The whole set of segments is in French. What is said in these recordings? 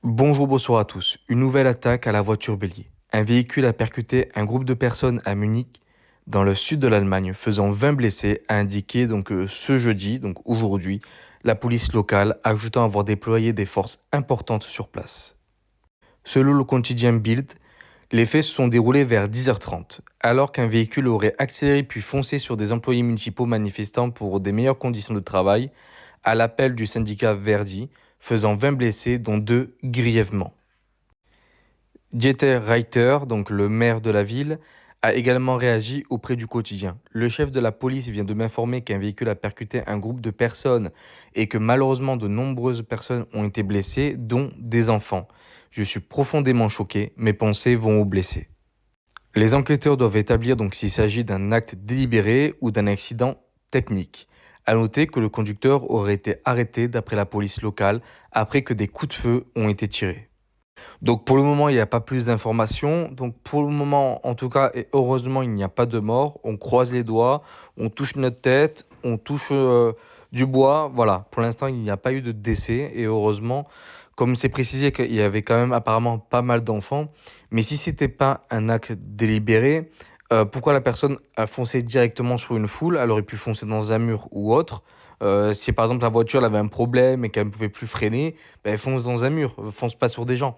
Bonjour, bonsoir à tous. Une nouvelle attaque à la voiture bélier. Un véhicule a percuté un groupe de personnes à Munich, dans le sud de l'Allemagne, faisant 20 blessés, a indiqué ce jeudi, donc aujourd'hui, la police locale, ajoutant avoir déployé des forces importantes sur place. Selon le quotidien Bild, les faits se sont déroulés vers 10h30, alors qu'un véhicule aurait accéléré puis foncé sur des employés municipaux manifestant pour des meilleures conditions de travail, à l'appel du syndicat Verdi, faisant 20 blessés, dont 2 grièvement. Dieter Reiter, donc le maire de la ville, a également réagi auprès du quotidien. Le chef de la police vient de m'informer qu'un véhicule a percuté un groupe de personnes et que malheureusement de nombreuses personnes ont été blessées, dont des enfants. Je suis profondément choqué, mes pensées vont aux blessés. Les enquêteurs doivent établir donc s'il s'agit d'un acte délibéré ou d'un accident technique. À noter que le conducteur aurait été arrêté d'après la police locale après que des coups de feu ont été tirés. Donc pour le moment, il n'y a pas plus d'informations. Donc pour le moment, en tout cas, et heureusement, il n'y a pas de mort. On croise les doigts, on touche notre tête, on touche du bois. Voilà, pour l'instant, il n'y a pas eu de décès. Et heureusement, comme c'est précisé qu'il y avait quand même apparemment pas mal d'enfants. Mais si c'était pas un acte délibéré, pourquoi la personne a foncé directement sur une foule? Elle aurait pu foncer dans un mur ou autre. Si par exemple la voiture elle avait un problème et qu'elle ne pouvait plus freiner, ben, elle fonce dans un mur, fonce pas sur des gens.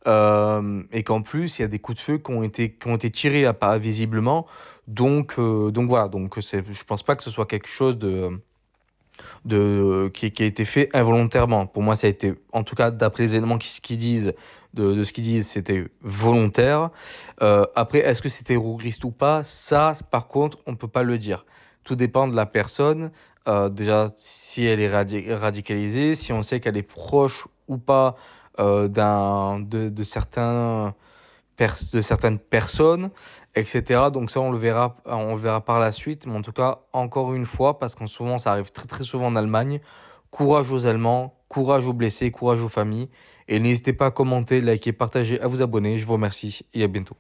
Et qu'en plus, il y a des coups de feu qui ont été tirés visiblement. Donc voilà, je pense pas que ce soit quelque chose qui a été fait involontairement. Pour moi, ça a été, en tout cas, d'après les éléments qui disent, de ce qu'ils disent, c'était volontaire. Après, est-ce que c'est terroriste ou pas? Ça, par contre, on peut pas le dire. Tout dépend de la personne. Déjà, si elle est radicalisée, si on sait qu'elle est proche ou pas de certaines personnes, etc. Donc ça, on le verra par la suite. Mais en tout cas, encore une fois, parce qu'en ce moment, ça arrive très très souvent en Allemagne, courage aux Allemands, courage aux blessés, courage aux familles. Et n'hésitez pas à commenter, liker, partager, à vous abonner. Je vous remercie et à bientôt.